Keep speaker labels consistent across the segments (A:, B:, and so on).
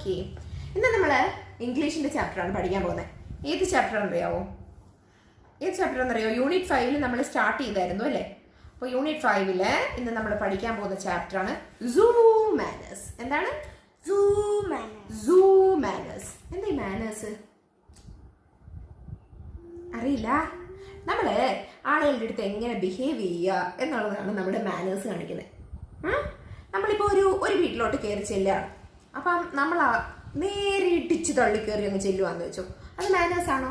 A: Okay, ഇന്ന് നമ്മൾ ഇംഗ്ലീഷിന്റെ ചാപ്റ്ററാണ് പഠിക്കാൻ പോകുന്നത്. ഏത് ചാപ്റ്റർ അറിയാവോ? യൂണിറ്റ് 5 നമ്മൾ സ്റ്റാർട്ട് ചെയ്തായിരുന്നു അല്ലേ? അപ്പോൾ യൂണിറ്റ് 5 ഇന്ന് നമ്മൾ പഠിക്കാൻ പോകുന്ന ചാപ്റ്ററാണ് സൂ മാനേഴ്സ്. എന്താണ് സൂ മാനേഴ്സ്? എന്താ ഈ മാനേഴ്സ്? അറിയില്ല. നമ്മൾ ആളുകളുടെ അടുത്ത് എങ്ങനെ ബിഹേവ് ചെയ്യുക എന്നുള്ളതാണ് നമ്മുടെ മാനേഴ്സ് കാണിക്കുന്നത്. നമ്മളിപ്പോൾ ഒരു വീട്ടിലോട്ട് കയറി ചെല്ലുകയാണ്. അപ്പം നമ്മൾ നേരെ ഇടിച്ച് തള്ളി കയറി അങ്ങ് ചെല്ലുവാന്ന് വെച്ചോ, അത് മാനേഴ്സ് ആണോ?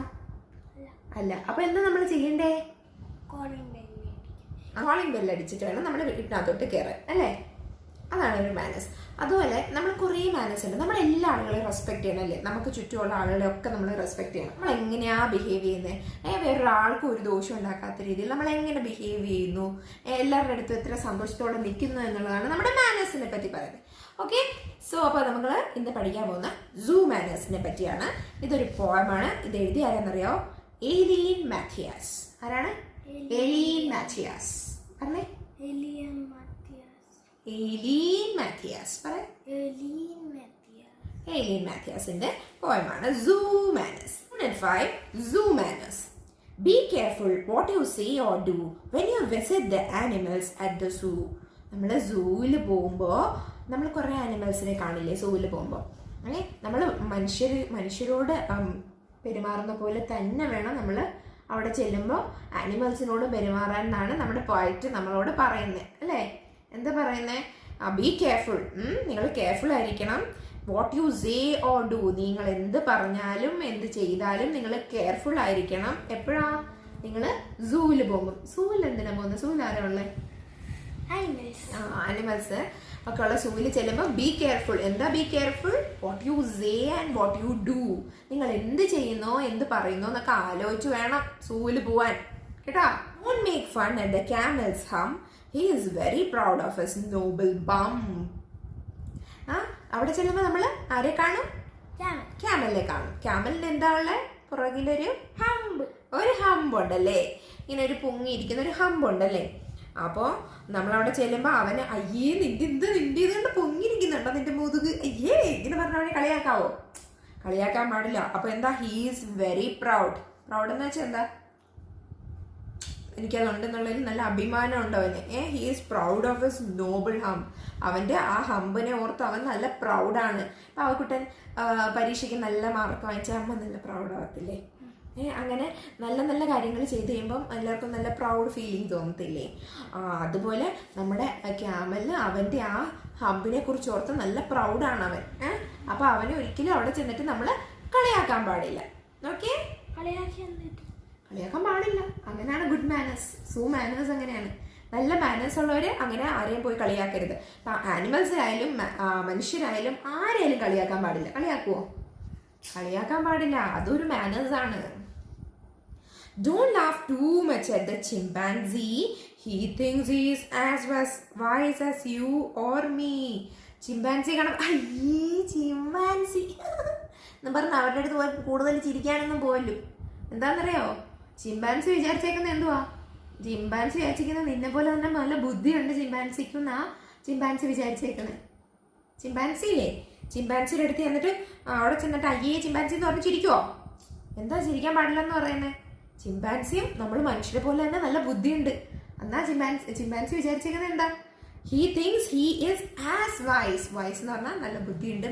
A: അല്ല. അപ്പൊ എന്താ നമ്മൾ ചെയ്യണ്ടേ? കോളിംഗ് ബെല്ല് അടിച്ചിട്ട് വേണം നമ്മൾ വീട്ടിനകത്തോട്ട് കയറാൻ, അല്ലേ? അതാണ് ഒരു മാനേഴ്സ്. അതുപോലെ നമ്മൾ കുറേ മാനേഴ്സ് ഉണ്ട്. നമ്മൾ എല്ലാ ആളുകളെയും റെസ്പെക്ട് ചെയ്യണം, അല്ലേ? നമുക്ക് ചുറ്റുമുള്ള ആളുകളെ ഒക്കെ നമ്മൾ റെസ്പെക്ട് ചെയ്യണം. നമ്മൾ എങ്ങനെയാ ബിഹേവ് ചെയ്യുന്നത്, വേറൊരാൾക്കും ഒരു ദോഷം ഉണ്ടാക്കാത്ത രീതിയിൽ നമ്മൾ എങ്ങനെ ബിഹേവ് ചെയ്യുന്നു, എല്ലാവരുടെ അടുത്തും എത്ര സന്തോഷത്തോടെ നിൽക്കുന്നു എന്നുള്ളതാണ് നമ്മുടെ മാനേഴ്സിനെ പറ്റി പറയുന്നത്. ഓക്കെ, സോ അപ്പോൾ നമ്മൾ ഇന്ന് പഠിക്കാൻ പോകുന്ന സൂ മാനേഴ്സിനെ പറ്റിയാണ്. ഇതൊരു പോയമാണ്. ഇത് എഴുതി ആരാന്നറിയോ? Eileen Mathias. ആരാണ്? Eileen Mathias. പറഞ്ഞേ. Eileen Mathias. എലീൻ മാത്യാസിന്റെ പോയമാണ് zoo manners. Unit 5 zoo manners. Be careful what you say or do when you visit the animals at the zoo. നമ്മൾ സൂവിൽ പോകുമ്പോൾ നമ്മൾ കുറേ ആനിമൽസിനെ കാണില്ലേ സൂവിൽ പോകുമ്പോൾ? നമ്മൾ മനുഷ്യരോട് പെരുമാറുന്ന പോലെ തന്നെ വേണം നമ്മൾ അവിടെ ചെല്ലുമ്പോൾ ആനിമൽസിനോട് പെരുമാറാൻ എന്നാണ് നമ്മുടെ പോയിറ്റ് നമ്മളോട് പറയുന്നത്, അല്ലേ? എന്താ പറയുന്നത്? Be careful. നിങ്ങൾ കെയർഫുൾ ആയിരിക്കണം. What you say or do, നിങ്ങൾ എന്ത് പറഞ്ഞാലും എന്ത് ചെയ്താലും നിങ്ങൾ കെയർഫുൾ ആയിരിക്കണം. എപ്പോഴാ? നിങ്ങൾ സൂവിൽ പോകുമ്പോൾ. സൂവിൽ എന്തിനാ പോകുന്നത്? സൂവിൽ ആരാ ഉള്ളത്? ആനിമൽസ് ഒക്കെ ഉള്ള സൂവിൽ ചെല്ലുമ്പോൾ ബി കെയർഫുൾ. എന്താ be careful? What you say and what you do. നിങ്ങൾ എന്ത് ചെയ്യുന്നോ എന്ത് പറയുന്നോ എന്നൊക്കെ ആലോചിച്ച് വേണം സൂവിൽ പോവാൻ, കേട്ടാ? Don't make fun at the camel's hump. He is very proud of his noble bum. അവിടെ ചെല്ലുമ്പോൾ നമ്മൾ ആരെ കാണും? ക്യാമലിനെ കാണും. ക്യാമലിന് എന്താ ഉള്ളത്? പുറകിലൊരു ഹമ്പ് ഉണ്ടല്ലേ? ഇങ്ങനെ ഒരു പൊങ്ങിയിരിക്കുന്ന ഒരു ഹമ്പ് ഉണ്ടല്ലേ? അപ്പോൾ നമ്മളവിടെ ചെല്ലുമ്പോൾ അവന് അയ്യേ നിന്റെ ഇതുകൊണ്ട് പൊങ്ങിയിരിക്കുന്നുണ്ടോ നിന്റെ മുതുക്, അയ്യേ ഇങ്ങനെ പറഞ്ഞ അവനെ കളിയാക്കാവോ? കളിയാക്കാൻ പാടില്ല. അപ്പോൾ എന്താ? He is very proud. Proud എന്ന് വെച്ചാൽ എന്താ? എനിക്കതുണ്ടെന്നുള്ളതിൽ നല്ല അഭിമാനം ഉണ്ട് അവന്. He is proud of his Noble hump. അവൻ്റെ ആ ഹമ്പിനെ ഓർത്ത് അവൻ നല്ല പ്രൗഡാണ്. പാവക്കുട്ടൻ പരീക്ഷയ്ക്ക് നല്ല മാർക്ക് വാങ്ങിച്ചാൽ അമ്മ നല്ല പ്രൗഡാകത്തില്ലേ? അങ്ങനെ നല്ല നല്ല കാര്യങ്ങൾ ചെയ്ത് കഴിയുമ്പം എല്ലാവർക്കും നല്ല പ്രൗഡ് ഫീലിംഗ് തോന്നത്തില്ലേ? അതുപോലെ നമ്മുടെ ക്യാമലിന് അവൻ്റെ ആ ഹമ്പിനെ കുറിച്ച് ഓർത്ത് നല്ല പ്രൗഡാണ് അവൻ. അപ്പോൾ അവനെ ഒരിക്കലും അവിടെ ചെന്നിട്ട് നമ്മൾ കളിയാക്കാൻ പാടില്ല. ഓക്കെ, കളിയാക്കാൻ പാടില്ല. അങ്ങനെയാണ് ഗുഡ് മാനേഴ്സ്. സൂ മാനേഴ്സ് അങ്ങനെയാണ്. നല്ല മാനേഴ്സ് ഉള്ളവർ അങ്ങനെ ആരെയും പോയി കളിയാക്കരുത്. ആനിമൽസിനായാലും മനുഷ്യരായാലും ആരെയാലും കളിയാക്കാൻ പാടില്ല. കളിയാക്കുവോ? കളിയാക്കാൻ പാടില്ല. അതൊരു മാനേഴ്സ് ആണ്. Don't laugh too much at the chimpanzee. He thinks he is as wise as you or me. Chimpanzee കാണാം, അയ്യേ ചിമ്പാൻസി എന്ന് പറഞ്ഞ് അവരുടെ അടുത്ത് പോയി കൂടുതൽ ചിരിക്കാനൊന്നും പോവല്ലോ. എന്താണെന്നറിയോ? ചിമ്പാൻസി വിചാരിച്ചേക്കുന്നത് എന്തുവാ? ചിമ്പാൻസി വിചാരിച്ചിരിക്കുന്നത് നിന്നെ പോലെ തന്നെ നല്ല ബുദ്ധിയുണ്ട് ചിമ്പാൻസിക്കെന്നാ ചിമ്പാൻസി വിചാരിച്ചേക്കുന്നത്. ചിമ്പാൻസിയില്ലേ, ചിമ്പാൻസിയുടെ അടുത്ത് ചെന്നിട്ട് അവിടെ ചെന്നിട്ട് അയ്യേ ചിമ്പാൻസി എന്ന് പറഞ്ഞ് ചിരിക്കുവോ? എന്താ ചിരിക്കാൻ പാടില്ലെന്ന് പറയുന്നത്? ചിമ്പാൻസിയും നമ്മൾ മനുഷ്യരെ പോലെ തന്നെ നല്ല ബുദ്ധിയുണ്ട്. എന്നാ ചിമ്പാൻസി വിചാരിച്ചേക്കുന്നത് എന്താ? He thinks he is as wise. Wise എന്ന് പറഞ്ഞാൽ നല്ല ബുദ്ധിയുണ്ട്,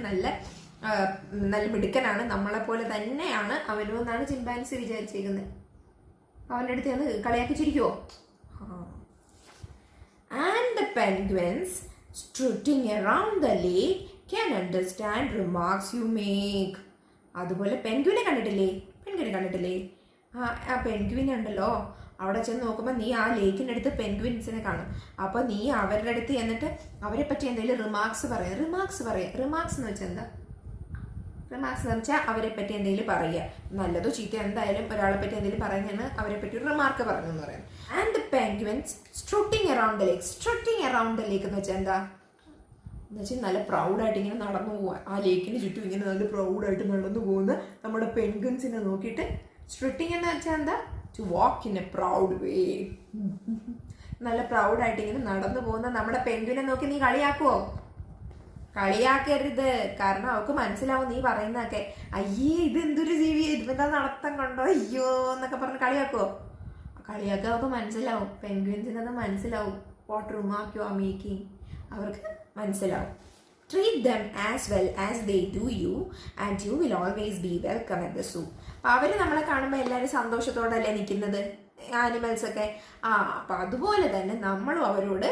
A: നല്ല മിടുക്കനാണ്, നമ്മളെ പോലെ തന്നെയാണ് അവനും എന്നാണ് ചിമ്പാൻസി വിചാരിച്ചേക്കുന്നത്. അവൻ്റെ അടുത്ത് ഒന്ന് കളിയാക്കി ചിരിക്കുവോ? And the penguins strutting around the lake can understand remarks you make. അതുപോലെ പെൻഗ്വിനെ കണ്ടിട്ടില്ലേ? ആ പെൻഗ്വിനെ ഉണ്ടല്ലോ, അവിടെ ചെന്ന് നോക്കുമ്പോൾ നീ ആ ലേക്കിൻ്റെ അടുത്ത് പെൻഗ്വിൻസിനെ കാണും. അപ്പോൾ നീ അവരുടെ അടുത്ത് എന്നിട്ട് അവരെ പറ്റി എന്തെങ്കിലും റിമാർക്സ് പറയാം. റിമാർക്സ് എന്ന് വെച്ചാൽ എന്താ? റിമാർക്സ് എന്ന് വെച്ചാൽ അവരെ പറ്റി എന്തെങ്കിലും പറയുക. നല്ലതോ ചീത്ത എന്തായാലും ഒരാളെ പറ്റി എന്തെങ്കിലും പറയുന്നതാണ് അവരെ പറ്റി ഒരു റിമാർക്ക് പറഞ്ഞു എന്ന് പറയുന്നത്. And the penguins strutting around the lake. Strutting around the lake എന്ന് വെച്ചാൽ എന്താ? എന്ന് വെച്ചാൽ നല്ല പ്രൗഡായിട്ട് ഇങ്ങനെ നടന്നു പോവാൻ. ആ ലേക്കിന് ചുറ്റും ഇങ്ങനെ നല്ല പ്രൗഡായിട്ട് നടന്നു പോകുന്ന നമ്മുടെ പെൻഗ്വിൻസിനെ നോക്കിയിട്ട് സ്ട്രുട്ടിങ് എന്ന് വെച്ചാൽ എന്താ? To walk in a proud way. നല്ല പ്രൗഡായിട്ട് ഇങ്ങനെ നടന്നു പോകുന്ന നമ്മുടെ പെൻഗ്വിനെ നോക്കി നീ കളിയാക്കുവോ? കളിയാക്കരുത്. കാരണം അവൾക്ക് മനസ്സിലാവും നീ പറയുന്നതൊക്കെ. അയ്യേ ഇത് എന്തൊരു ജീവി, ഇതിന്റെ നടത്തം കണ്ടോ, അയ്യോ എന്നൊക്കെ പറഞ്ഞ് കളിയാക്കുവോ? കളിയാക്കുക അവർക്ക് മനസ്സിലാവും. പെൻഗ്വിൻസിനത് മനസ്സിലാവും. What remark you are making അവർക്ക് മനസ്സിലാവും. Treat them as well as they do you and you will always be welcome at the zoo. അവർ നമ്മളെ കാണുമ്പോൾ എല്ലാവരും സന്തോഷത്തോടല്ലേ നിൽക്കുന്നത്, ആനിമൽസ് ഒക്കെ. അപ്പം അതുപോലെ തന്നെ നമ്മളും അവരോട്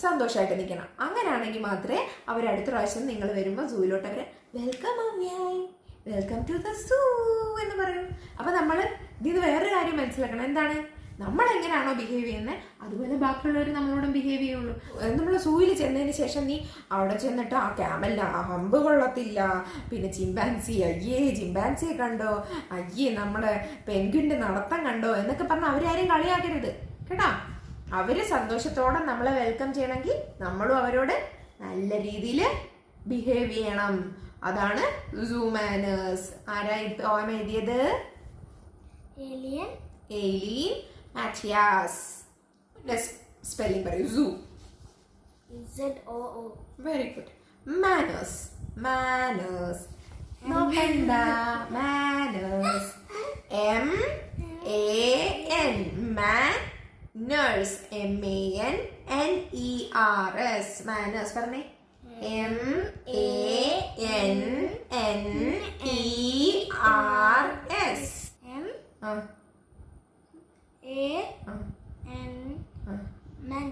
A: സന്തോഷമായിട്ട് നിൽക്കണം. അങ്ങനെയാണെങ്കിൽ മാത്രമേ അവർ അടുത്ത പ്രാവശ്യം നിങ്ങൾ വരുമ്പോൾ സൂവിലോട്ട് അവർ welcome അമ്യായി, welcome to the zoo എന്ന് പറയും. അപ്പം നമ്മൾ ഇതിന് വേറൊരു കാര്യം മനസ്സിലാക്കണം. എന്താണ്? നമ്മൾ എങ്ങനെയാണോ ബിഹേവ് ചെയ്യുന്നത് അതുപോലെ ബാക്കിയുള്ളവർ നമ്മളോടും ബിഹേവ് ചെയ്യുള്ളൂ. നമ്മൾ സൂയിൽ ചെന്നതിന് ശേഷം നീ അവിടെ ചെന്നിട്ട് ആ ക്യാമലിന് ആ ഹമ്പ് കൊള്ളത്തില്ല, പിന്നെ ചിമ്പാൻസി, അയ്യേ ചിമ്പാൻസിയെ കണ്ടോ, അയ്യേ നമ്മുടെ പെൻഗ്വിൻ്റെ നടത്തം കണ്ടോ എന്നൊക്കെ പറഞ്ഞാൽ അവരാരും കളിയാക്കരുത് കേട്ടോ. അവർ സന്തോഷത്തോടെ നമ്മളെ വെൽക്കം ചെയ്യണമെങ്കിൽ നമ്മളും അവരോട് നല്ല രീതിയിൽ ബിഹേവ് ചെയ്യണം. അതാണ് സൂ മാനേഴ്സ്. ആരാ പോയം എഴുതിയത്? എയ്ലീൻ മാറ്റിയാസ്. സ്പെല്ലിംഗ് പറയൂ. Zoo.
B: ZOO.
A: Very good. Manners. Manners നോക്കണ്ട. Manners. MAN. Manners. MANNERS. Manners പറഞ്ഞേ. MANNERS.
B: Man.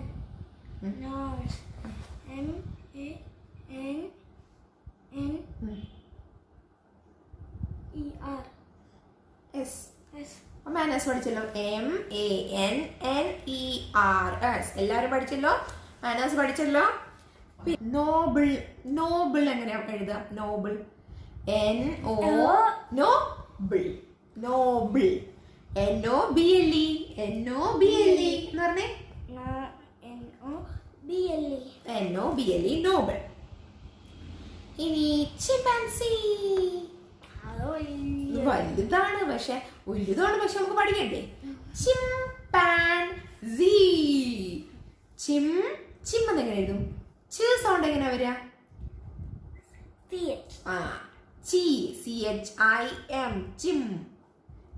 B: Nose. MANNERS.
A: Manners പഠിച്ചല്ലോ. MANNERS എല്ലാവരും പഠിച്ചല്ലോ. മാനേഴ്സ് പഠിച്ചല്ലോ. നോബിൾ. നോബിൾ എങ്ങനെയാ എഴുതാം? നോബിൾ. നോബിൾ. നോബിൾ. NOBLE. NOBLE എന്ന് പറഞ്ഞേ. NOBLE നോബിൾ. ഇനി ചിമ്പാൻസി. വലുതാണ് പക്ഷെ നമുക്ക് പഠിക്കണ്ടേ? ചിമ്പാൻസി. ചിം എന്നെങ്ങനെ എഴുതും? സൗണ്ട് എങ്ങനെ വരിക?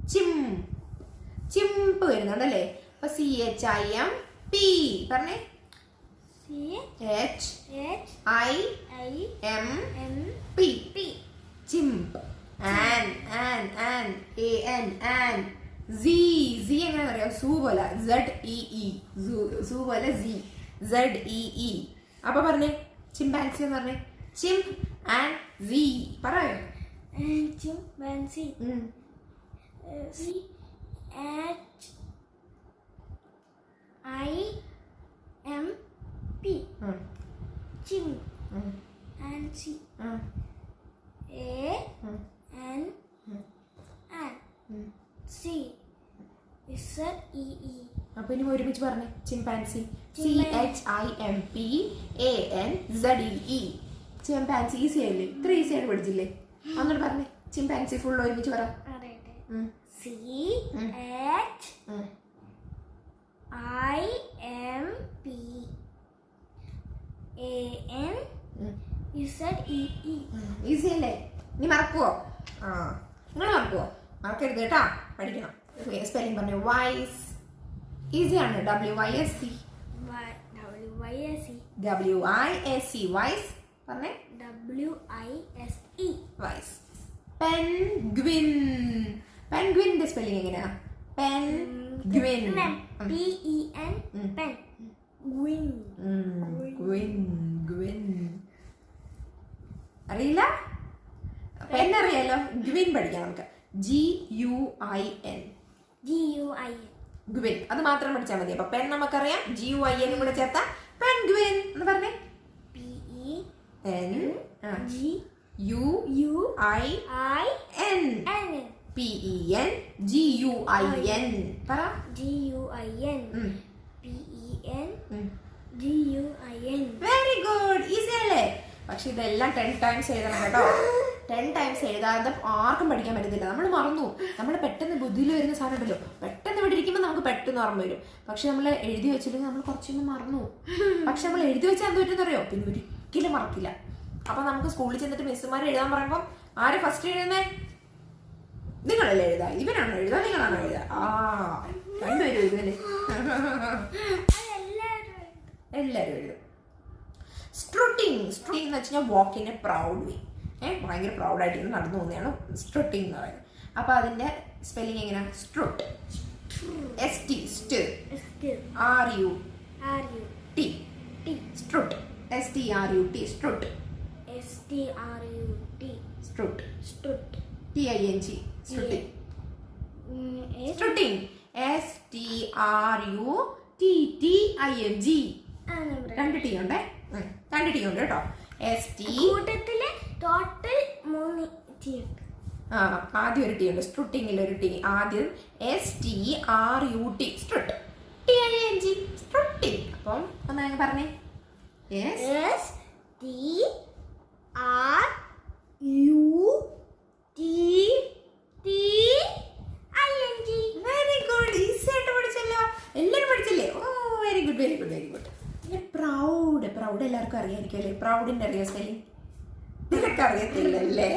A: CHIM. ചിമ്പ് വരുന്നുണ്ടല്ലേ? അപ്പൊ CHIMP പറഞ്ഞേ. CHIMP. ചിമ്പ്. ആൻ. Z എങ്ങനെ പറയാ? സൂ പോലെ ZEE. സൂ പോലെ ZEE. അപ്പൊ പറഞ്ഞേ ചിമ്പാൻസി എന്ന് പറഞ്ഞേ. ചിംപ് ആൻഡ് സീ പറയോ?
B: ചിമ്പാൻസി. CHIMP. Chimpanzee. ANNCZEE.
A: അപ്പൊ ഇനി ഒരുമിച്ച് പറഞ്ഞേ ചിമ്പാൻസി. CHIMPANZEE. ചിമ്പാൻസി. ഈസി ആയില്ലേ? ഇത്ര ഈസി ആയിട്ട് പഠിച്ചില്ലേ? അങ്ങോട്ട് പറഞ്ഞേ ചിമ്പാൻസി ഫുൾ ഒരുമിച്ച് പറ.
B: CHIMPANZEE.
A: ഈസി അല്ലേ? ഇനി മറക്കുവോ? നിങ്ങൾ മറക്കുവോ? മറക്കരുത് കേട്ടാ, പഠിക്കണം. സ്പെല്ലിംഗ് പറഞ്ഞു. വൈസ്. ഈസിയാണ്. WYSC. വൈസ് പറഞ്ഞേ.
B: WISE.
A: വൈസ്. പെൻഗ്വിൻ. പെൻഗ്വിന്റെ സ്പെല്ലിംഗ് എങ്ങനെയാ? പെൻഗ്വിൻ.
B: PEN.
A: Gwyn. അറിയില്ല? പെൻ അറിയാലോ. ഗ്വിൻ പഠിക്കാം നമുക്ക്. GUIN. ഗ്വിൻ. അത് മാത്രം പഠിച്ചാൽ മതി. അപ്പൊ പെൻ നമുക്കറിയാം. GUIN കൂടെ ചേർത്താ പെൻഗ്വിൻ എന്ന് പറഞ്ഞേ. PEN. GUIN. പറ.
B: GUIN.
A: Very good. ഈസി അല്ലേ? പക്ഷെ ഇതെല്ലാം 10 ടൈംസ് എഴുതണം കേട്ടോ. 10 ടൈംസ് എഴുതാതെ ആർക്കും പഠിക്കാൻ പറ്റത്തില്ല. നമ്മൾ മറന്നു. നമ്മൾ പെട്ടെന്ന് ബുദ്ധിയിൽ വരുന്ന സാധനം ഉണ്ടല്ലോ, പെട്ടെന്ന് ഇവിടെ ഇരിക്കുമ്പോൾ നമുക്ക് പെട്ടെന്ന് ഓർമ്മ വരും. പക്ഷെ നമ്മൾ എഴുതി വെച്ചില്ലെങ്കിൽ നമ്മൾ കുറച്ചൊന്നും മറന്നു. പക്ഷെ നമ്മൾ എഴുതി വെച്ചാൽ എന്ത് പറ്റുമെന്ന് അറിയോ? പിന്നെ ഒരിക്കലും മറക്കില്ല. അപ്പൊ നമുക്ക് സ്കൂളിൽ ചെന്നിട്ട് മിസ്സുമാർ എഴുതാൻ പറയുമ്പോൾ ആര് ഫസ്റ്റ് എഴുതുന്നേ? നിങ്ങളല്ലേ എഴുതാ? ഇവനാണോ എഴുതാ? നിങ്ങളാണോ എഴുതാ? രണ്ടുപേരും എഴുതല്ലേ? എല്ലാവരും എഴുതും. സ്ട്രുട്ടിങ് എന്ന് വെച്ചാൽ വാക്ക് ഇൻ എ പ്രൗഡ് വേ. ഭയങ്കര പ്രൗഡായിട്ട് നടന്നു പോകുന്നതാണ് സ്ട്രുട്ടിങ് എന്ന് പറയുന്നത്. അപ്പൊ അതിന്റെ സ്പെല്ലിംഗ് എങ്ങനെയാ? സ്ട്രുട്ട്. ST RUT സ്ട്രുട്ട്. STRUT സ്ട്രുട്ട്. സ്ട്രുട്ട്. TING സ്ട്രുട്ടിങ്. സ്ട്രുട്ടിങ് STRUTTING. രണ്ട് ടി ഉണ്ട്. രണ്ട് ടി ഉണ്ട് കേട്ടോ.
B: കൂട്ടത്തില് ടോട്ടൽ 3 ടി ഉണ്ട്.
A: ആദ്യം ഒരു ടി ഉണ്ട്. സ്ട്രുട്ടിങ്ങിൽ ഒരു ടി. ആദ്യം STRUT സ്ട്രുട്ട്. TING സ്ട്രുട്ടിങ്. അപ്പം ഒന്ന് ഞങ്ങൾ പറഞ്ഞേ.
B: STRUTTING.
A: Very good. ഈസി ആയിട്ട് പഠിച്ചല്ലോ. എല്ലാവരും പഠിച്ചല്ലേ? Very good. പിന്നെ പ്രൗഡ് എല്ലാവർക്കും അറിയായിരിക്കും അല്ലേ? പ്രൗഡിന്റെ അറിയോ സ്പെല്ലിംഗ്? നിനക്ക് അറിയത്തില്ലല്ലേ?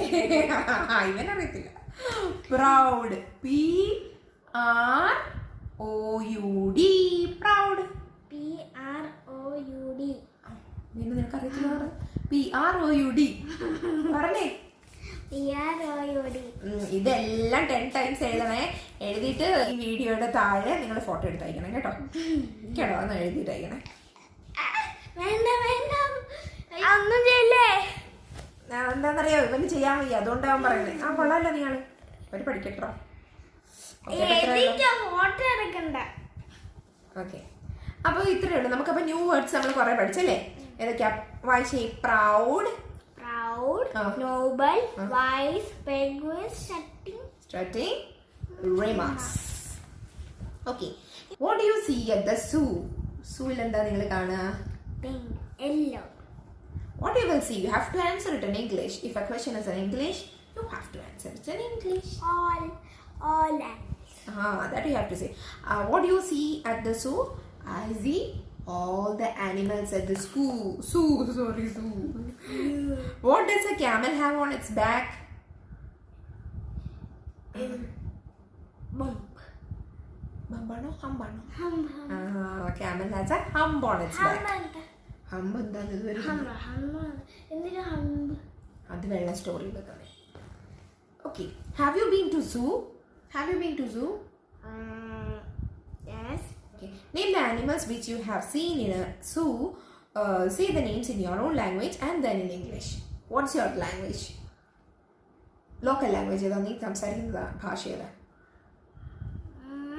A: ഇവനറിയത്തില്ല. Proud PROUD proud.
B: PROUD.
A: പിന്നെ നിനക്ക് അറിയത്തില്ല? PROUD പറഞ്ഞേ.
B: PROUD.
A: ഇതെല്ലാം 10 ടൈംസ് എഴുതണേ. എഴുതിയിട്ട് ഈ വീഡിയോയുടെ താഴെ നിങ്ങൾ ഫോട്ടോ എടുത്ത് അയക്കണം കേട്ടോ. ഒന്ന് എഴുതിയിട്ട് അയക്കണേ.
B: വേണ്ട ഒന്നും ചെയ്യല്ലേ.
A: എന്താന്നറിയോ? ഇവന് ചെയ്യാൻ വയ്യ, അതുകൊണ്ടാണ് പറയുന്നത്. കൊള്ളാമല്ലോ നീയാണ്. അവര് പഠിക്കട്ടോ.
B: ഫോട്ടോ എടുക്കണ്ട.
A: ഓക്കെ, അപ്പൊ ഇത്രയേ ഉള്ളൂ. നമുക്കപ്പോ ന്യൂ വേർഡ്സ് നമ്മൾ കുറെ പഠിച്ചല്ലേ? ഏതൊക്കെയാ വായിച്ചേ? Proud,
B: noble, wise, penguin,
A: strutting, remarks. Okay, what do you see at the zoo? Zoo-ൽ എന്താ നിങ്ങൾ കാണുക?
B: Pink, yellow.
A: What you will see, you have to answer it in English. If a question is in English, you have to answer it in English.
B: All animals.
A: That you have to say. What do you see at the zoo? I see all the animals at the zoo. What does a camel have on its back?
B: Bump.
A: Bambano, humbano.
B: Hum.
A: Camel has a hump on its back. Hump എന്താണ്?
B: എന്തിനാ hump?
A: അത് വെള്ള സ്റ്റോറിയിൽ തന്നെ. Okay, have you been to zoo?
B: Yes.
A: Okay, name the animals which you have seen in a zoo. Say the names in your own language and then in English. What's your language? Local language ഏതാ നീ സംസാരിക്കുന്ന ഭാഷ ഏതാ?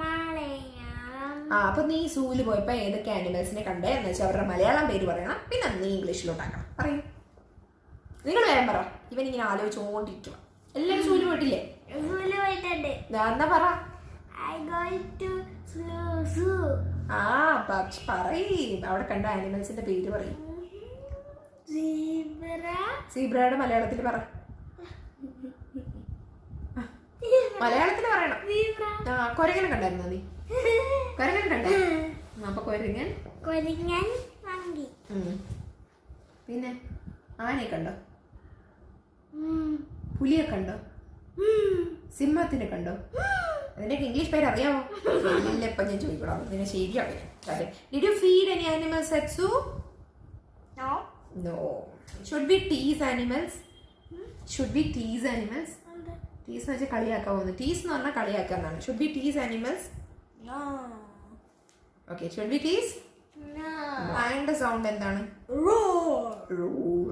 B: മലയാളം.
A: അപ്പൊ നീ സൂവിൽ പോയപ്പോ ഏതൊക്കെ ആനിമൽസിനെ കണ്ടേ എന്ന് വെച്ചാൽ അവരുടെ മലയാളം പേര് പറയണം. പിന്നെ നീ ഇംഗ്ലീഷിലോട്ടാക്കണം. പറയൂ, നിങ്ങൾ വേഗം പറ. ഇവൻ ഇങ്ങനെ ആലോചിച്ചോണ്ടിരിക്കുക. എല്ലാവരും സൂവിൽ പോയിട്ടില്ലേ? എന്നാ പറ.
B: I go to zoo.
A: പക്ഷെ പറയ്, അവിടെ കണ്ട ആനിമൽസിന്റെ പേര് പറയും. സീബ്രയുടെ മലയാളത്തിൽ പറ. മലയാളത്തിൽ പറയണം. കൊരങ്ങനെ കണ്ടായിരുന്നോ നീ? കൊരങ്ങനെ കണ്ടേ? അപ്പൊ കൊരങ്ങൻ
B: മങ്കി.
A: പിന്നെ ആനയെ കണ്ടോ? പുലിയെ കണ്ടോ? സിംഹത്തിനെ കണ്ടോ? അതിന്റെയൊക്കെ ഇംഗ്ലീഷ് പേര് അറിയാമോ? ഇല്ല, ഇപ്പൊ ഞാൻ ചോദിക്കണം. പിന്നെ ശരിയാവില്ല. Did you feed any animals at zoo? No. Should we tease animals? Tease എന്ന് വെച്ചാൽ കളിയാക്കാവുന്നു. ടീസ് എന്ന് പറഞ്ഞാൽ കളിയാക്കാന്നാണ്. Should we tease animals?
B: No.
A: Okay, should we tease?
B: No.
A: Lion-ന്റെ സൗണ്ട് എന്താണ്?
B: Roar.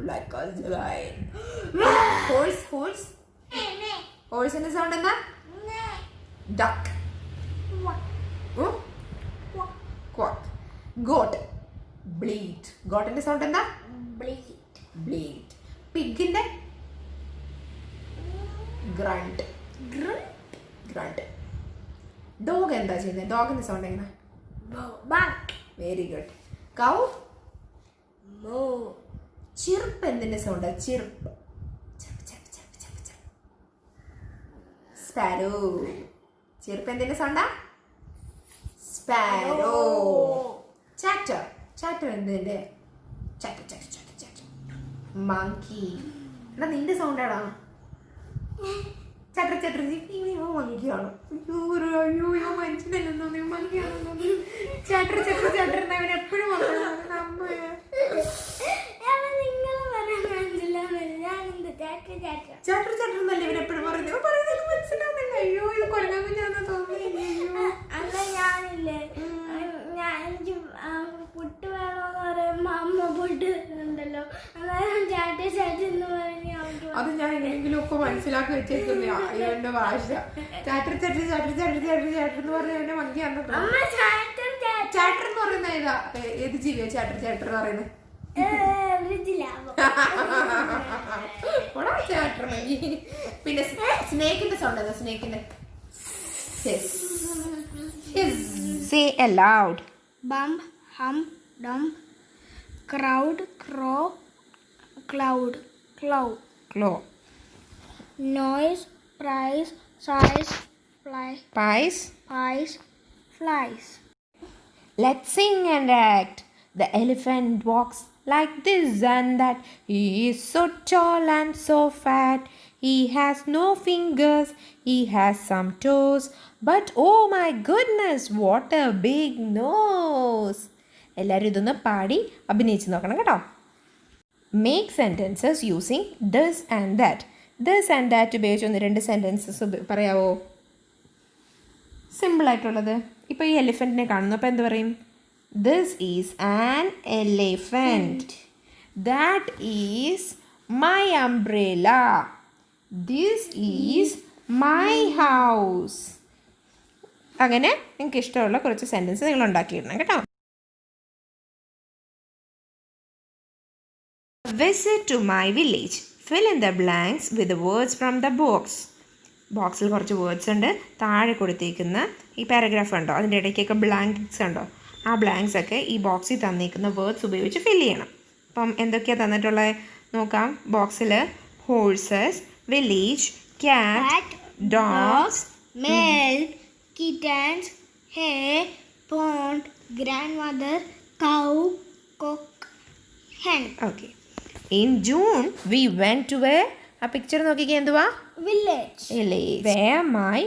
A: Like a lion. Horse-ന്റെ സൗണ്ട് എന്താ? Duck. Quack. Goat. Bleat. Goat-ന്റെ sound എന്താ? Bleat. Pig-ന്റെ? Grunt. Dog എന്താ ചെയ്യുന്നത്? Dog-ന്റെ സൗണ്ട് എങ്ങനെ?
B: Bark.
A: Very good. Cow?
B: Moo.
A: Chirp എന്തിന്റെ സൗണ്ട്? Chirp. Sparrow. Chirp എന്തിന്റെ സൗണ്ടാ? Sparrow. Chatter എന്തിന്റെ? Chatter. മങ്കി. എന്നാ നിന്റെ സൗണ്ട് ആടാ. ചട്ടർ ചട്ടർ മങ്കിയാണോ? അയ്യോ മനുഷ്യനല്ലെന്നോ മങ്കിയാണോ? ചട്ടർ ചട്ടർ ചട്ടർ അവൻ എപ്പോഴും ചട്ടർ ചട്ടർ എന്നല്ലേ ഇവൻ എപ്പോഴും പറയുന്നത്. പറയുന്നത് മനസ്സിലാവുന്നില്ല. അയ്യോ ഇത് കൊല്ലം കുഞ്ഞാന്ന് തോന്നുന്നു.
B: ഞാനില്ലേ എനിക്ക് പുട്ട് വേണമെന്ന് പറയുമ്പോ അമ്മ പുട്ട് ഉണ്ടല്ലോ അന്നേരം ചാട്ടി ചാട്ടി എന്ന് പറഞ്ഞ്
A: അത് ഞാൻ എങ്ങനെയെങ്കിലും ഒക്കെ മനസ്സിലാക്കി വെച്ചേക്കുന്ന ഇവന്റെ ഭാഷ. ചാറ്റർ ചട്ടർ ചട്ടർ ചട്ടർ ചട്ടർ ചാറ്റർ എന്ന് പറഞ്ഞ ഇവന്റെ മങ്കിയാന്ന് തോന്നുന്നു. ചാറ്റർ എന്ന് പറയുന്ന ഏതാ? ഏത് ജീവിയാ ചാറ്റർ ചാറ്റർ എന്ന് പറയുന്നത്? Chatter monkey. പിന്നെ സ്നേക്കിന്റെ സൗണ്ട് ഏതാ? സ്നേക്കിന്റെ say aloud.
B: Bump, hump, dump, crowd, crow, cloud, clow.
A: Claw.
B: Noise, price, size, fly,
A: Pies.
B: pies, flies.
A: Let's sing and act. The elephant walks like this and that. He is so tall and so fat. He has no fingers. He has some toes. But oh my goodness, what a big nose. എല്ലാവരും ഇതൊന്ന് പാടി അഭിനയിച്ച് നോക്കണം കേട്ടോ. Make sentences using this and that. This and that ഉപയോഗിച്ച് 1-2 sentences പറയാവോ? സിമ്പിളായിട്ടുള്ളത്. ഇപ്പോൾ ഈ എലിഫൻറ്റിനെ കാണുന്നു. അപ്പോൾ എന്ത് പറയും? This is an elephant. That is my umbrella. This is my house. അങ്ങനെ നിങ്ങൾക്ക് ഇഷ്ടമുള്ള കുറച്ച് സെൻറ്റൻസ് നിങ്ങൾ ഉണ്ടാക്കിയിടണം കേട്ടോ. Visit to my village. Fill in the blanks with the words from the box. ബോക്സിൽ കുറച്ച് വേർഡ്സ് ഉണ്ട്. താഴെ കൊടുത്തേക്കുന്ന ഈ പാരഗ്രാഫ് ഉണ്ടോ, അതിൻ്റെ ഇടയ്ക്കൊക്കെ ബ്ലാങ്ക്സ് ഉണ്ടോ, ആ ബ്ലാങ്ക്സ് ഒക്കെ ഈ ബോക്സിൽ തന്നിരിക്കുന്ന വേർഡ്സ് ഉപയോഗിച്ച് ഫില്ല് ചെയ്യണം. അപ്പം എന്തൊക്കെയാണ് തന്നിട്ടുള്ളത് നോക്കാം. ബോക്സിൽ horses, village, cat, dogs,
B: Milk, kittens, hay, pond, grandmother, cow, cock, hen.
A: Okay. In June we went to ആ പിക്ചർ നോക്കിക്കേ എന്തുവാ?
B: Village.
A: Where my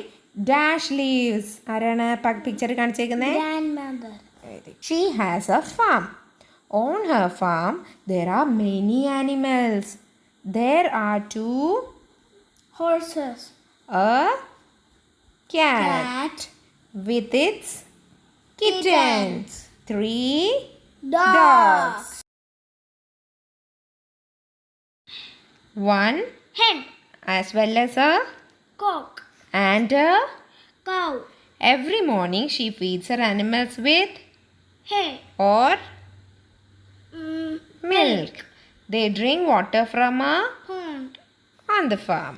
A: dash lives. ആരാണ് പിക്ചർ കാണിച്ചേക്കുന്നത്?
B: Grandmother.
A: She has a farm. On her farm there are many animals. There are 2
B: Horses.
A: a cat
B: Cat.
A: with its kittens. 3
B: Dogs.
A: 1
B: Hen.
A: as well as a
B: Cock.
A: and a.
B: Cow.
A: Every morning she feeds her animals with
B: Hay.
A: or
B: Mm,
A: milk. They drink water from a
B: pond.
A: on the farm.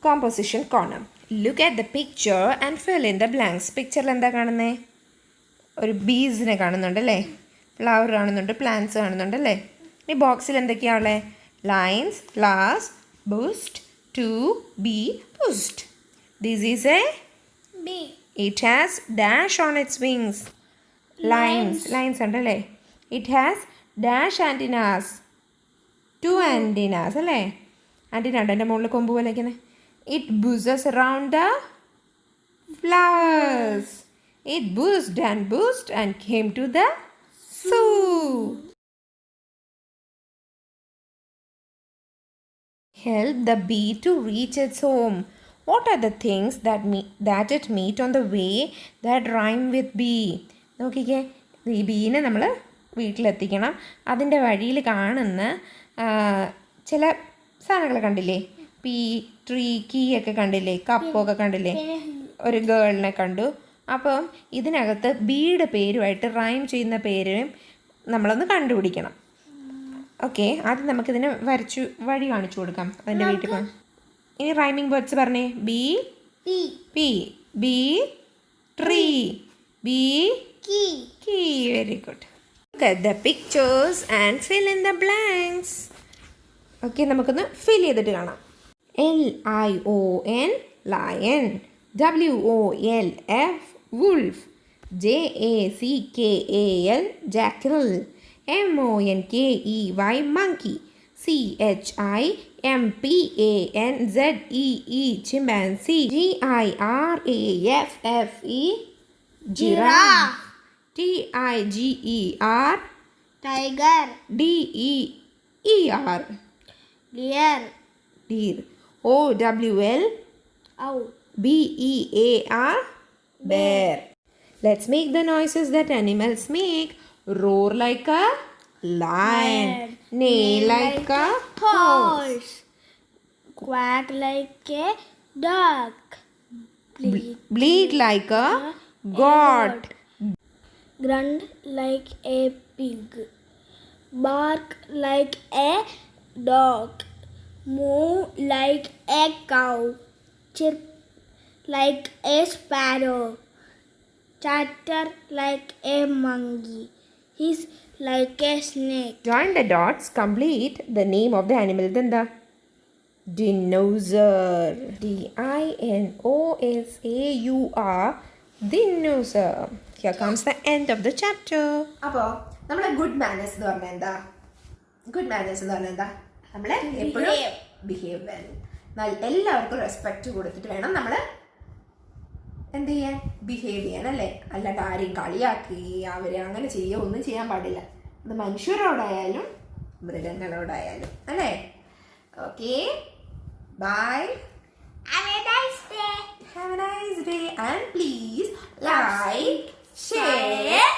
A: Composition corner. Look at the picture and fill in the blanks. പിക്ചറിൽ എന്താ കാണുന്നേ? ഒരു ബീസിനെ കാണുന്നുണ്ടല്ലേ, flower കാണുന്നുണ്ട്, plants കാണുന്നുണ്ടല്ലേ. ഈ ബോക്സിൽ എന്തൊക്കെയാണുള്ളത്? Lines, flowers, boost, to be boost. This is a
B: Bee.
A: It has dash on its wings. Lines ഉണ്ടല്ലേ. It has dash antennas, 2 antennas അല്ലേ. ആൻറ്റിന ഉണ്ട് എൻ്റെ മുകളിൽ കൊമ്പ് പോലെ ഇരിക്കുന്നത്. It buzzes around the flowers. It buzzed and buzzed and came to the zoo. Help the bee to reach its home. What are the things that it meet on the way that rhyme with bee? നോക്കിക്കേ, ഈ ബീനെ നമ്മൾ വീട്ടിലെത്തിക്കണം. അതിൻ്റെ വഴിയിൽ കാണുന്ന ചില സാധനങ്ങൾ കണ്ടില്ലേ? P, tree, key ഒക്കെ കണ്ടില്ലേ? കപ്പൊക്കെ കണ്ടില്ലേ? ഒരു ഗേളിനെ കണ്ടു. അപ്പം ഇതിനകത്ത് ബീയുടെ പേരുമായിട്ട് റൈം ചെയ്യുന്ന പേരും നമ്മളൊന്ന് കണ്ടുപിടിക്കണം. ഓക്കെ, ആദ്യം നമുക്കിതിനെ വഴി കാണിച്ചു കൊടുക്കാം. അതിൻ്റെ വീട്ടിൽ പോകാം. ഇനി റൈമിംഗ് വേർഡ്സ് പറഞ്ഞേ. Bee, pea, bee, tree, bee, key. Very good. Look at the pictures and fill in the blanks. Okay, നമുക്കൊന്ന് ഫിൽ ചെയ്തിട്ട് കാണാം. LION lion, WOLF wolf, JACKAL jackal, MONKEY monkey. CHIMPANZEE chimpanzee. GIRAFFE giraffe. TIGER
B: Tiger.
A: DEER
B: Deer.
A: deer. OWL
B: Owl.
A: BEAR bear. Let's make the noises that animals make. Roar like a lion. Neigh like a horse.
B: Quack like a dog.
A: Bleat like a goat.
B: Grunt like a pig. Bark like a dog. Moo like a cow. Chirp like a sparrow. Chatter like a monkey. Hiss like a snake.
A: Join the dots, complete the name of the animal. Then dinosaur. DINOSAUR. Dinosaur. Here comes the end of the chapter. അപ്പോൾ നമ്മളെ good manners എന്ന് പറഞ്ഞാൽ എന്താ? Good manners എന്ന് പറഞ്ഞാൽ എന്താ? നമ്മൾ എപ്പോഴും ബിഹേവ് വെൽ. എല്ലാവർക്കും റെസ്പെക്റ്റ് കൊടുത്തിട്ട് വേണം നമ്മൾ എന്ത് ചെയ്യാൻ, ബിഹേവ് ചെയ്യാൻ, അല്ലേ? അല്ലാണ്ട് ആരെയും കളിയാക്കി അവരെ അങ്ങനെ ചെയ്യുക ഒന്നും ചെയ്യാൻ പാടില്ല. അത് മനുഷ്യരോടായാലും മൃഗങ്ങളോടായാലും, അല്ലേ? Okay, bye.
B: Have a nice day.
A: Have a nice day and please like, share